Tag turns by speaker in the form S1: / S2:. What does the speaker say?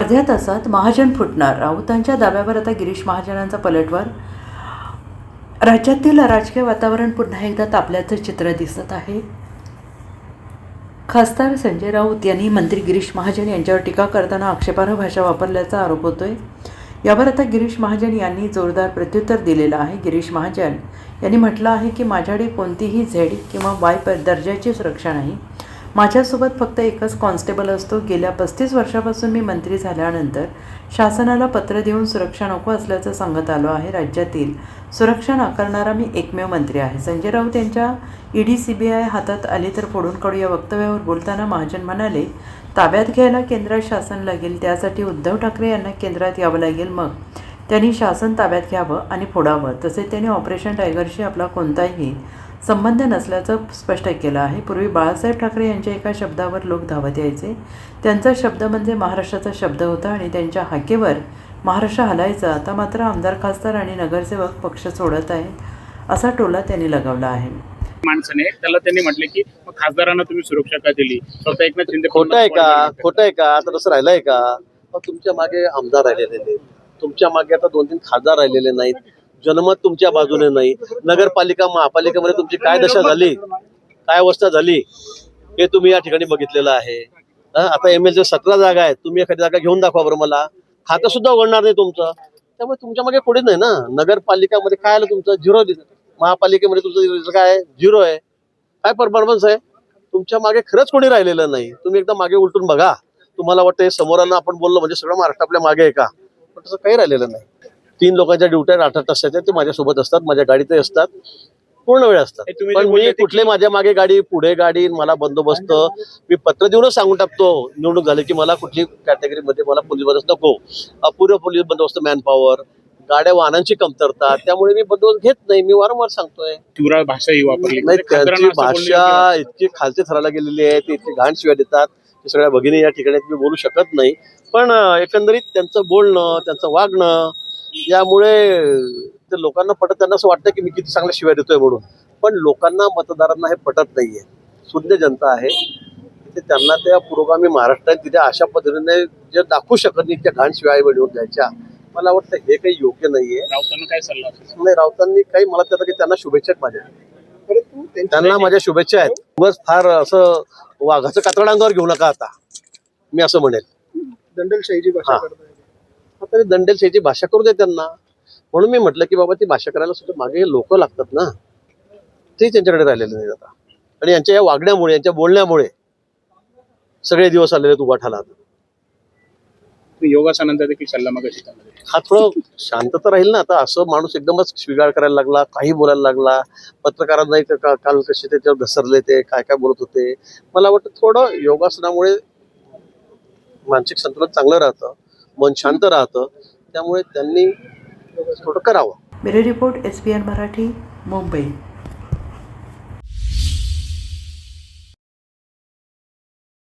S1: अर्ध्या तासात महाजन फुटणार. राऊतांच्या दाव्यावर आता गिरीश महाजनांचा पलटवार. राज्यातील राजकीय वातावरण पुन्हा एकदा तापल्याचं चित्र दिसत आहे. खासदार संजय राऊत यांनी मंत्री गिरीश महाजन यांच्यावर टीका करताना आक्षेपार्ह भाषा वापरल्याचा आरोप होतोय. यावर आता गिरीश महाजन यांनी जोरदार प्रत्युत्तर दिलेलं आहे. गिरीश महाजन यांनी म्हटलं आहे की माझ्याकडे कोणतीही झेड किंवा वाय दर्जाची सुरक्षा नाही. माझ्यासोबत फक्त एकच कॉन्स्टेबल असतो. गेल्या 35 वर्षापासून मी मंत्री झाल्यानंतर शासनाला पत्र देऊन सुरक्षा नको असल्याचं सांगत आलो आहे. राज्यातील सुरक्षा नाकारणारा मी एकमेव मंत्री आहे. संजय राऊत यांच्या ईडी CBI हातात आली तर फोडून काढू या वक्तव्यावर बोलताना महाजन म्हणाले, ताब्यात घ्यायला केंद्रात शासन लागेल, त्यासाठी उद्धव ठाकरे यांना केंद्रात यावं लागेल, मग त्यांनी शासन ताब्यात घ्यावं आणि फोडावं. तसेच त्यांनी ऑपरेशन टायगरशी आपला कोणताही संबंध नसल्याचं स्पष्ट केलं आहे. पूर्वी बाळासाहेब ठाकरे यांच्या एका शब्दावर लोक धावत यायचे. त्यांचा शब्द म्हणजे महाराष्ट्राचा शब्द होता आणि त्यांच्या हाकेवर महाराष्ट्र हलायचा. आता मात्र आमदार, खासदार आणि नगरसेवक पक्ष सोडत आहेत असा टोला त्यांनी लगावला आहे.
S2: माणसाने त्याला त्यांनी म्हटले की मग खासदारांना तुम्ही सुरक्षा का दिली? स्वतः एकनाथ शिंदे
S3: खोटं आहे का? आता तसं राहिलंय का? तुमच्या मागे आमदार राहिलेले नाहीत, तुमच्या मागे आता 2-3 खासदार राहिलेले नाहीत, जनमत तुमच्या बाजूने नाही. नगरपालिका, महापालिकेमध्ये तुमची काय दशा झाली, काय अवस्था झाली हे तुम्ही या ठिकाणी बघितलेलं आहे. आता MLC 17 जागा आहेत. तुम्ही एखादी जागा घेऊन दाखवा बरं मला. खातं सुद्धा उघडणार नाही तुमचं. त्यामुळे तुमच्या मागे कोणीच नाही ना. नगरपालिकामध्ये काय आलं तुमचं? 0. महापालिकेमध्ये तुमचं काय? 0 आहे. काय परफॉर्मन्स आहे? तुमच्या मागे खरंच कोणी राहिलेलं नाही. तुम्ही एकदा मागे उलटून बघा. तुम्हाला वाटतं समोरांना आपण बोललो म्हणजे सगळं महाराष्ट्र आपल्या मागे आहे का? पण तसं काही राहिलेलं नाही. 3 लोकांच्या ड्युट्या 8 तासाच्या ते माझ्यासोबत असतात, माझ्या गाडीतही असतात, पूर्ण वेळ असतात. पण मी कुठले माझ्या मागे गाडी, पुढे गाडी, मला बंदोबस्त मी पत्र देऊनच सांगून टाकतो निवडणूक झाली की मला कुठली कॅटेगरीमध्ये मला पोलीस बंदोबस्त नको. अपुरं पोलीस बंदोबस्त, मॅनपॉवर, गाड्या वाहनांची कमतरता, त्यामुळे मी बंदोबस्त घेत नाही. मी वारंवार सांगतोय.
S2: तीव्र भाषा ही वापरली
S3: नाही, त्यांची भाषा इतकी खालच्या थराला गेलेली आहे, ते इतकी घाण शिव्या देतात. ते सगळ्या भगिनी या ठिकाणी मी बोलू शकत नाही. पण एकंदरीत त्यांचं बोलणं, त्यांचं वागणं यामुळे ते लोकांना पटत, त्यांना असं वाटतं की मी किती चांगल्या शिव्या देतोय म्हणून. पण लोकांना, मतदारांना हे पटत नाहीये. शुद्ध जनता आहे ते, त्यांना त्या पुरोगामी महाराष्ट्रात तिथे अशा पद्धतीने जे दाखवू शकत नाही त्या घाण शिवाय मिळवून द्यायच्या, मला वाटतं हे काही योग्य नाहीये.
S2: राऊतांना काय सल्ला?
S3: नाही, राऊतांनी काही, मला त्याला की त्यांना शुभेच्छा आहेत माझ्या, त्यांना माझ्या शुभेच्छा आहेत. बस फार असं वाघाचं कातड अंगावर घेऊ नका आता, मी असं म्हणेल.
S4: दंडेलशाहीची भाषा करताय.
S3: आता दंडेलशाहीची भाषा करू दे त्यांना. म्हणून मी म्हटलं की बाबा ती भाषा करायला सुद्धा मागे लोक लागतात ना, ते त्यांच्याकडे राहिलेले नाही आता. आणि यांच्या या वागण्यामुळे, यांच्या बोलण्यामुळे सगळे दिवस आलेले उभा ठाला.
S2: योगासनानंतर देखील सल्ला मागायची.
S3: हा थोडं शांतता राहील ना. आता असं माणूस एकदमच शिवीगाळ करायला लागला, काही बोलायला लागला, पत्रकारांनाही काल कसे त्याच्यावर घसरले, ते काय काय बोलत होते. मला वाटतं थोडं योगासनामुळे मानसिक संतुलन चांगलं राहतं, मन शांत राहतं. त्यामुळे त्यांनी थोडं करावं.
S1: Bureau report, SBN Marathi, Mumbai.